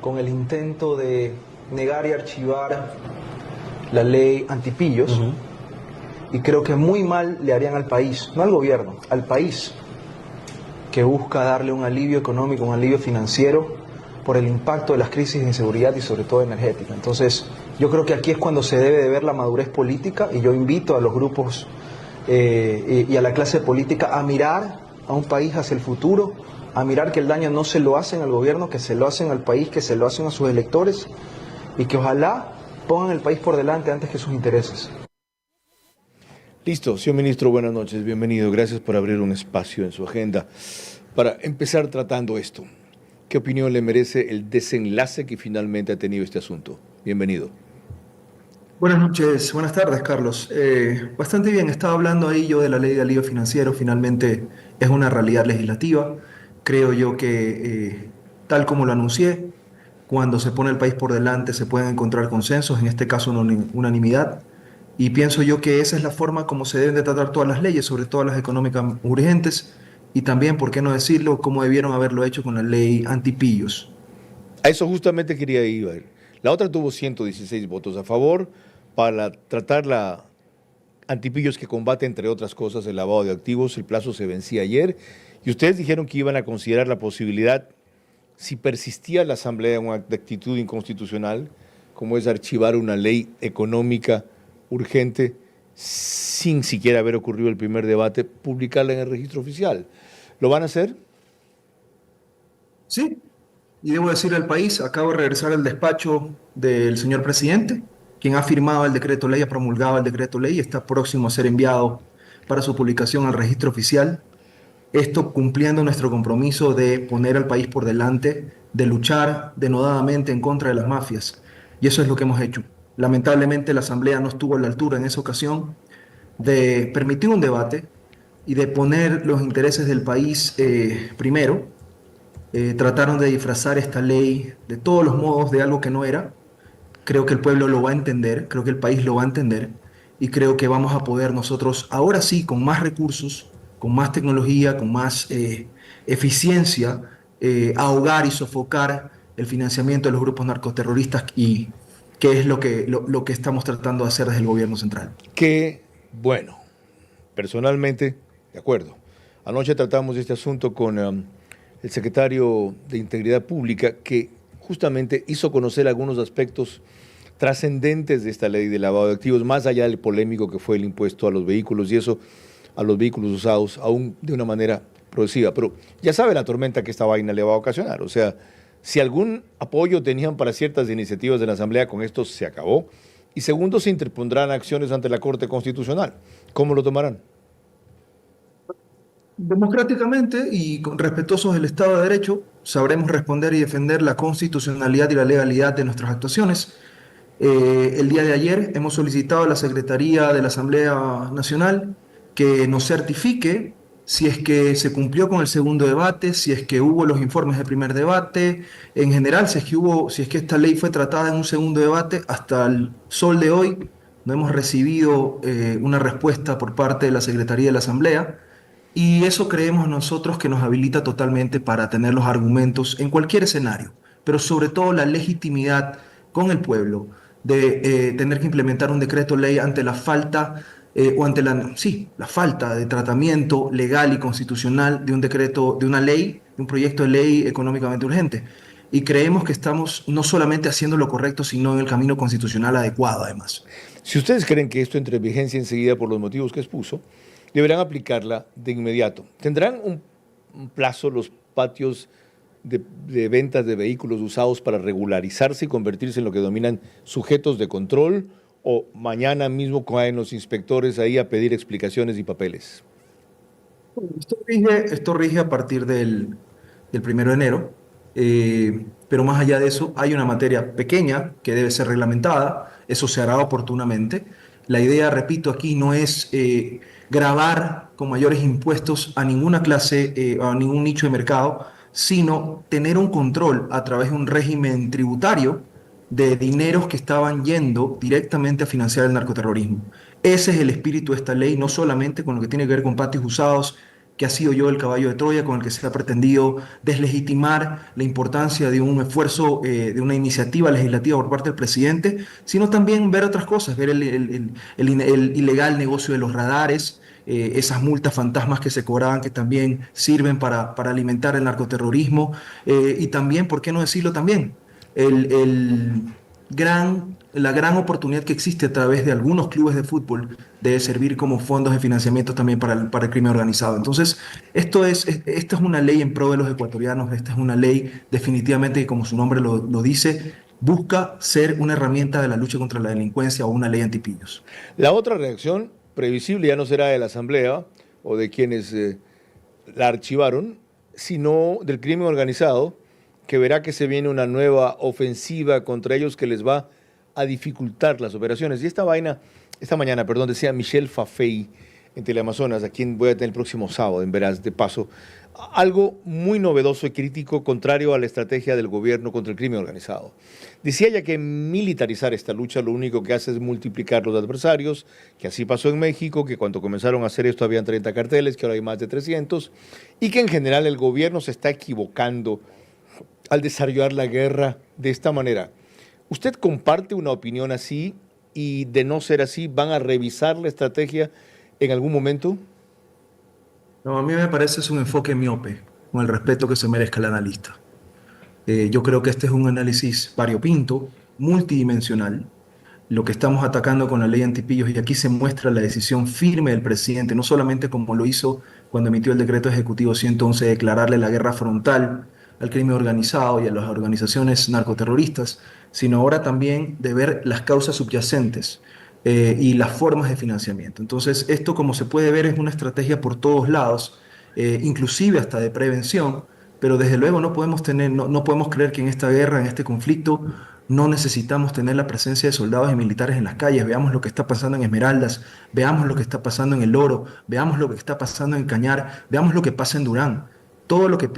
con el intento de negar y archivar la ley antipillos. Y creo que muy mal le harían al país, no al gobierno, al país, que busca darle un alivio económico, un alivio financiero por el impacto de las crisis de inseguridad y sobre todo energética. Entonces, yo creo que aquí es cuando se debe de ver la madurez política, y yo invito a los grupos y a la clase política a mirar a un país hacia el futuro, a mirar que el daño no se lo hacen al gobierno, que se lo hacen al país, que se lo hacen a sus electores, y que ojalá pongan el país por delante antes que sus intereses. Listo, señor ministro, buenas noches, bienvenido. Gracias por abrir un espacio en su agenda para empezar tratando esto. ¿Qué opinión le merece el desenlace que finalmente ha tenido este asunto? Bienvenido. Buenas noches, buenas tardes, Carlos. Bastante bien, estaba hablando ahí yo de la ley de alivio financiero, finalmente es una realidad legislativa. Creo yo que, tal como lo anuncié, cuando se pone el país por delante se pueden encontrar consensos, en este caso una unanimidad, y pienso yo que esa es la forma como se deben de tratar todas las leyes, sobre todo las económicas urgentes, y también, ¿por qué no decirlo?, como debieron haberlo hecho con la ley antipillos. A eso justamente quería ir. La otra tuvo 116 votos a favor para tratar la antipillos que combate, entre otras cosas, el lavado de activos. El plazo se vencía ayer y ustedes dijeron que iban a considerar la posibilidad, si persistía la Asamblea en una actitud inconstitucional, como es archivar una ley económica urgente sin siquiera haber ocurrido el primer debate, publicarla en el registro oficial. ¿Lo van a hacer? Sí, y debo decirle al país, acabo de regresar al despacho del señor presidente, quien ha firmado el decreto ley, ha promulgado el decreto ley y está próximo a ser enviado para su publicación al registro oficial. Esto cumpliendo nuestro compromiso de poner al país por delante, de luchar denodadamente en contra de las mafias. Y eso es lo que hemos hecho. Lamentablemente la Asamblea no estuvo a la altura en esa ocasión de permitir un debate y de poner los intereses del país primero. Trataron de disfrazar esta ley de todos los modos de algo que no era. Creo que el pueblo lo va a entender, creo que el país lo va a entender, y creo que vamos a poder nosotros, ahora sí, con más recursos, con más tecnología, con más eficiencia, ahogar y sofocar el financiamiento de los grupos narcoterroristas, y que es lo que estamos tratando de hacer desde el gobierno central. Qué bueno. Personalmente, de acuerdo. Anoche tratamos este asunto con el secretario de Integridad Pública, que justamente hizo conocer algunos aspectos trascendentes de esta ley de lavado de activos, más allá del polémico que fue el impuesto a los vehículos, y eso a los vehículos usados aún de una manera progresiva. Pero ya sabe la tormenta que esta vaina le va a ocasionar. O sea, si algún apoyo tenían para ciertas iniciativas de la Asamblea, con esto se acabó. Y segundo, se interpondrán acciones ante la Corte Constitucional. ¿Cómo lo tomarán? Democráticamente y respetuosos del Estado de Derecho, sabremos responder y defender la constitucionalidad y la legalidad de nuestras actuaciones. El día de ayer hemos solicitado a la Secretaría de la Asamblea Nacional que nos certifique si es que se cumplió con el segundo debate, si es que hubo los informes del primer debate, en general, si es que esta ley fue tratada en un segundo debate. Hasta el sol de hoy no hemos recibido una respuesta por parte de la Secretaría de la Asamblea. Y eso creemos nosotros que nos habilita totalmente para tener los argumentos en cualquier escenario, pero sobre todo la legitimidad con el pueblo de tener que implementar un decreto ley ante la falta la falta de tratamiento legal y constitucional de un decreto, de una ley, de un proyecto de ley económicamente urgente. Y creemos que estamos no solamente haciendo lo correcto, sino en el camino constitucional adecuado, además. Si ustedes creen que esto entra en vigencia enseguida por los motivos que expuso, deberán aplicarla de inmediato. ¿Tendrán un plazo los patios de ventas de vehículos usados para regularizarse y convertirse en lo que denominan sujetos de control, o mañana mismo caen los inspectores ahí a pedir explicaciones y papeles? Esto rige a partir del 1 de enero, pero más allá de eso hay una materia pequeña que debe ser reglamentada. Eso se hará oportunamente. La idea, repito, aquí no es gravar con mayores impuestos a ninguna clase, a ningún nicho de mercado, sino tener un control a través de un régimen tributario de dineros que estaban yendo directamente a financiar el narcoterrorismo. Ese es el espíritu de esta ley, no solamente con lo que tiene que ver con patios usados, que ha sido yo el caballo de Troya con el que se ha pretendido deslegitimar la importancia de un esfuerzo, de una iniciativa legislativa por parte del presidente, sino también ver otras cosas, ver el ilegal negocio de los radares, esas multas fantasmas que se cobraban que también sirven para alimentar el narcoterrorismo, y también, ¿por qué no decirlo también? La gran oportunidad que existe a través de algunos clubes de fútbol de servir como fondos de financiamiento también para el crimen organizado. Entonces, esta es una ley en pro de los ecuatorianos, esta es una ley definitivamente que, como su nombre lo dice, busca ser una herramienta de la lucha contra la delincuencia o una ley antipillos. La otra reacción previsible ya no será de la Asamblea o de quienes la archivaron, sino del crimen organizado, que verá que se viene una nueva ofensiva contra ellos que les va a dificultar las operaciones. Y esta mañana, decía Michelle Fafey en Teleamazonas, a quien voy a tener el próximo sábado, en veras, de paso, algo muy novedoso y crítico, contrario a la estrategia del gobierno contra el crimen organizado. Decía ella que militarizar esta lucha lo único que hace es multiplicar los adversarios, que así pasó en México, que cuando comenzaron a hacer esto habían 30 carteles, que ahora hay más de 300, y que en general el gobierno se está equivocando al desarrollar la guerra de esta manera. ¿Usted comparte una opinión así y, de no ser así, van a revisar la estrategia en algún momento? No, a mí me parece es un enfoque miope, con el respeto que se merezca el analista. Yo creo que este es un análisis variopinto, multidimensional. Lo que estamos atacando con la ley antipillos, y aquí se muestra la decisión firme del presidente, no solamente como lo hizo cuando emitió el decreto ejecutivo 111 de declararle la guerra frontal al crimen organizado y a las organizaciones narcoterroristas, sino ahora también de ver las causas subyacentes y las formas de financiamiento. Entonces, esto, como se puede ver, es una estrategia por todos lados, inclusive hasta de prevención, pero desde luego no podemos creer que en esta guerra, en este conflicto, no necesitamos tener la presencia de soldados y militares en las calles. Veamos lo que está pasando en Esmeraldas, veamos lo que está pasando en El Oro, veamos lo que está pasando en Cañar, veamos lo que pasa en Durán. Todo lo que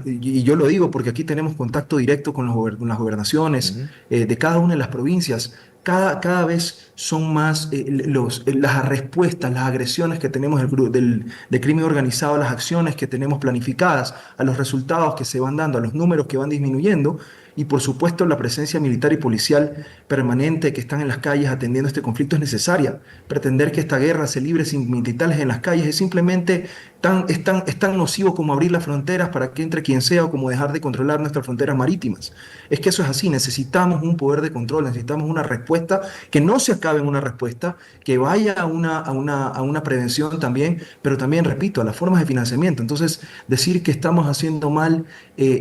y yo lo digo porque aquí tenemos contacto directo con las gobernaciones de cada una de las provincias. Cada vez son más las respuestas, las agresiones que tenemos del crimen organizado, las acciones que tenemos planificadas, a los resultados que se van dando, a los números que van disminuyendo, y por supuesto la presencia militar y policial permanente que están en las calles atendiendo este conflicto es necesaria. Pretender que esta guerra se libre sin militares en las calles es simplemente es tan nocivo como abrir las fronteras para que entre quien sea, o como dejar de controlar nuestras fronteras marítimas. Es que eso es así, necesitamos un poder de control, necesitamos una respuesta que no se acabe en una respuesta, que vaya a una prevención también, pero también, repito, a las formas de financiamiento. Entonces, decir que estamos haciendo mal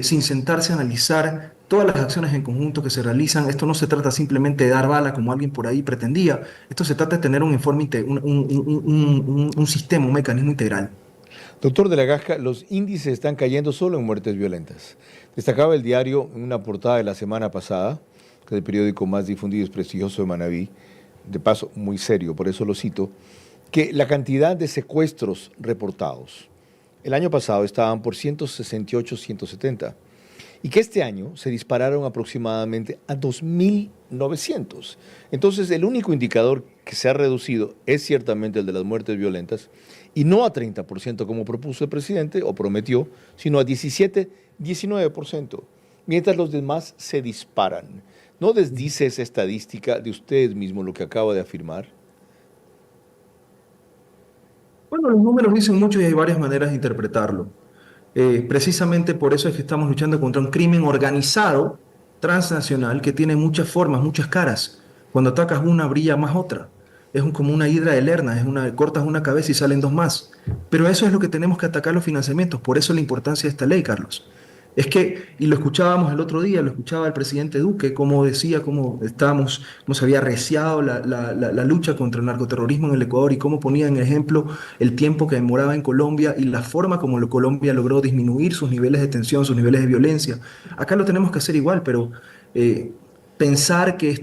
sin sentarse a analizar todas las acciones en conjunto que se realizan, esto no se trata simplemente de dar bala como alguien por ahí pretendía, esto se trata de tener un informe, un sistema, un mecanismo integral. Doctor de la Gasca, los índices están cayendo solo en muertes violentas. Destacaba el diario en una portada de la semana pasada, que es el periódico más difundido y prestigioso de Manabí, de paso muy serio, por eso lo cito, que la cantidad de secuestros reportados el año pasado estaban por 168, 170, y que este año se dispararon aproximadamente a 2.900. Entonces, el único indicador que se ha reducido es ciertamente el de las muertes violentas, y no a 30% como propuso el presidente o prometió, sino a 17, 19%, mientras los demás se disparan. ¿No desdice esa estadística de usted mismo lo que acaba de afirmar? Bueno, los números dicen mucho y hay varias maneras de interpretarlo. Precisamente por eso es que estamos luchando contra un crimen organizado, transnacional, que tiene muchas formas, muchas caras. Cuando atacas una, brilla más otra. Como una hidra de Lerna, cortas una cabeza y salen dos más. Pero eso es lo que tenemos que atacar los financiamientos. Por eso la importancia de esta ley, Carlos. Y lo escuchábamos el otro día, lo escuchaba el presidente Duque, cómo decía cómo se había arreciado la lucha contra el narcoterrorismo en el Ecuador, y cómo ponía en ejemplo el tiempo que demoraba en Colombia y la forma como Colombia logró disminuir sus niveles de tensión, sus niveles de violencia. Acá lo tenemos que hacer igual, pero eh, pensar que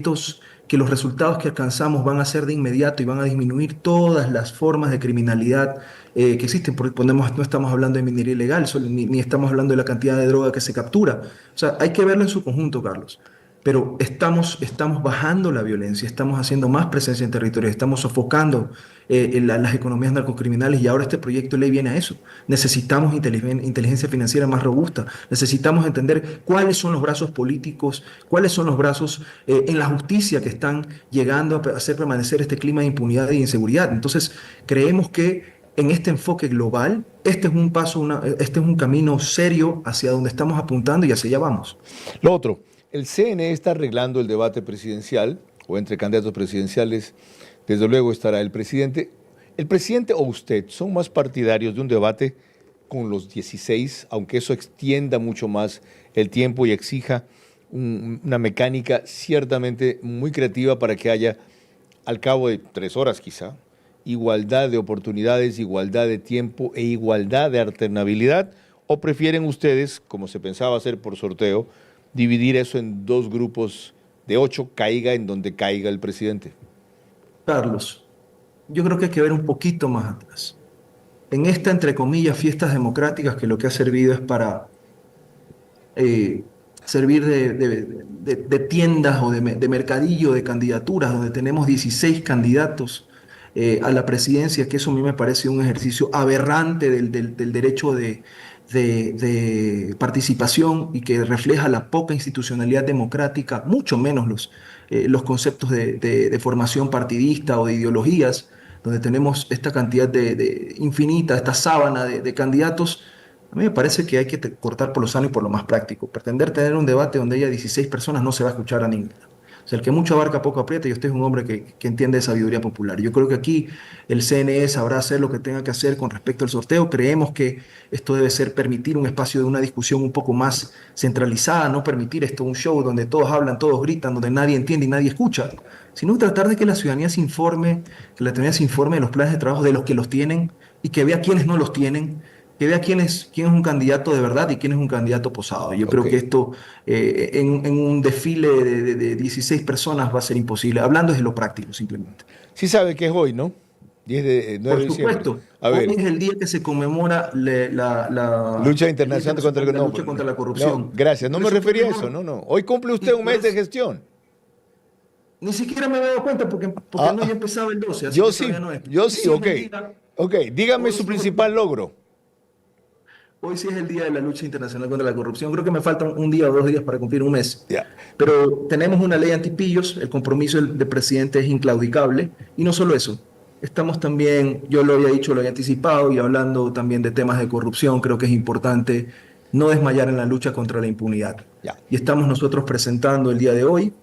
los resultados que alcanzamos van a ser de inmediato y van a disminuir todas las formas de criminalidad que existen, porque no estamos hablando de minería ilegal, ni estamos hablando de la cantidad de droga que se captura. O sea, hay que verlo en su conjunto, Carlos. pero estamos bajando la violencia, estamos haciendo más presencia en territorio, estamos sofocando las economías narcocriminales y ahora este proyecto de ley viene a eso. Necesitamos inteligencia financiera más robusta, necesitamos entender cuáles son los brazos políticos, cuáles son los brazos en la justicia que están llegando a hacer permanecer este clima de impunidad e inseguridad. Entonces, creemos que en este enfoque global, este es un paso, este es un camino serio hacia donde estamos apuntando y hacia allá vamos. Lo otro, el CNE está arreglando el debate presidencial o entre candidatos presidenciales. Desde luego estará el presidente. ¿El presidente o usted son más partidarios de un debate con los 16, aunque eso extienda mucho más el tiempo y exija una mecánica ciertamente muy creativa para que haya, al cabo de 3 horas quizá, igualdad de oportunidades, igualdad de tiempo e igualdad de alternabilidad? ¿O prefieren ustedes, como se pensaba hacer por sorteo, dividir eso en 2 grupos de 8, caiga en donde caiga el presidente? Carlos, yo creo que hay que ver un poquito más atrás. En esta, entre comillas, fiestas democráticas que lo que ha servido es para servir de tiendas o de mercadillo de candidaturas, donde tenemos 16 candidatos a la presidencia, que eso a mí me parece un ejercicio aberrante del derecho de participación y que refleja la poca institucionalidad democrática, mucho menos los conceptos de formación partidista o de ideologías, donde tenemos esta cantidad infinita, esta sábana de candidatos. A mí me parece que hay que cortar por lo sano y por lo más práctico. Pretender tener un debate donde haya 16 personas no se va a escuchar a ninguna. O sea, el que mucho abarca poco aprieta y usted es un hombre que entiende de sabiduría popular. Yo creo que aquí el CNE sabrá hacer lo que tenga que hacer con respecto al sorteo. Creemos que esto debe ser permitir un espacio de una discusión un poco más centralizada, no permitir esto un show donde todos hablan, todos gritan, donde nadie entiende y nadie escucha, sino tratar de que la ciudadanía se informe, que la ciudadanía se informe de los planes de trabajo de los que los tienen y que vea quiénes no los tienen, que vea quién es un candidato de verdad y quién es un candidato posado. Yo creo que esto en un desfile de 16 personas va a ser imposible, hablando desde lo práctico simplemente. Sí sabe que es hoy, ¿no? 9 Por de diciembre. supuesto, A ver, hoy es el día que se conmemora lucha internacional contra la lucha contra la corrupción. No, gracias, no me refería a eso, no. Hoy cumple usted un mes de gestión. Ni siquiera me había dado cuenta porque no ya empezaba el 12. Así Yo que sí, todavía no es. yo sí, ok. Ok, dígame Hoy su sí- principal logro. Hoy sí es el día de la lucha internacional contra la corrupción. Creo que me faltan un día o 2 días para cumplir un mes. Ya. Pero tenemos una ley antipillos, el compromiso del presidente es inclaudicable. Y no solo eso, estamos también, yo lo había dicho, lo había anticipado, y hablando también de temas de corrupción, creo que es importante no desmayar en la lucha contra la impunidad. Ya. Y estamos nosotros presentando el día de hoy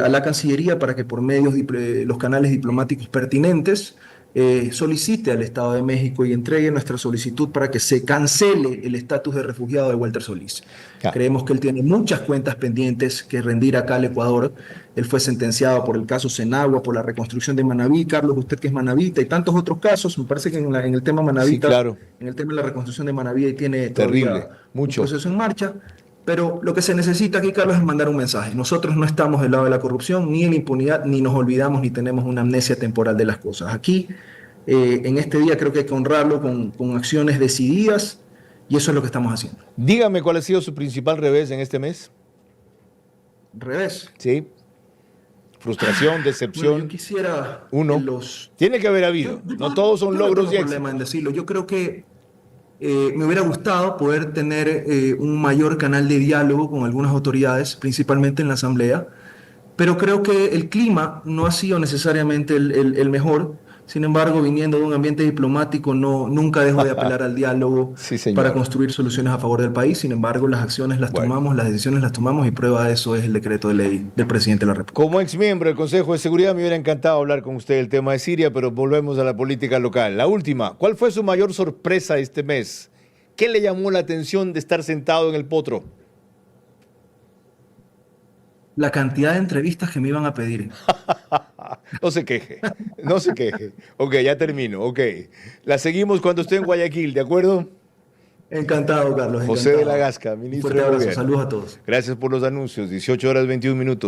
a la Cancillería para que por medios los canales diplomáticos pertinentes solicite al Estado de México y entregue nuestra solicitud para que se cancele el estatus de refugiado de Walter Solís. Ya. Creemos que él tiene muchas cuentas pendientes que rendir acá al Ecuador. Él fue sentenciado por el caso Senagua, por la reconstrucción de Manabí. Carlos, usted que es manabita, y tantos otros casos. Me parece que en el tema manabita, Sí, claro. en el tema de la reconstrucción de Manabí, ahí tiene Terrible, todavía mucho. un proceso en marcha. Pero lo que se necesita aquí, Carlos, es mandar un mensaje. Nosotros no estamos del lado de la corrupción, ni en la impunidad, ni nos olvidamos, ni tenemos una amnesia temporal de las cosas. Aquí, en este día, creo que hay que honrarlo con acciones decididas, y eso es lo que estamos haciendo. Dígame cuál ha sido su principal revés en este mes. Revés. Sí. Frustración, Bueno, decepción. yo quisiera Uno. que Tiene que haber habido. No todos son yo no logros tengo y éxitos. problema en decirlo. Yo creo que me hubiera gustado poder tener un mayor canal de diálogo con algunas autoridades, principalmente en la Asamblea, pero creo que el clima no ha sido necesariamente el mejor. Sin embargo, viniendo de un ambiente diplomático, nunca dejo de apelar al diálogo Sí, señor. para construir soluciones a favor del país. Sin embargo, las acciones las Bueno. tomamos, las decisiones las tomamos, y prueba de eso es el decreto de ley del presidente de la República. Como ex miembro del Consejo de Seguridad me hubiera encantado hablar con usted del tema de Siria, pero volvemos a la política local. La última, ¿cuál fue su mayor sorpresa este mes? ¿Qué le llamó la atención de estar sentado en el potro? La cantidad de entrevistas que me iban a pedir. No se queje, no se queje. Ok, ya termino, ok. La seguimos cuando esté en Guayaquil, ¿de acuerdo? Encantado, Carlos. José de encantado. la Gasca, Un ministro fuerte de abrazo. Gobierno. Saludos a todos. Gracias por los anuncios, 18 horas 21 minutos.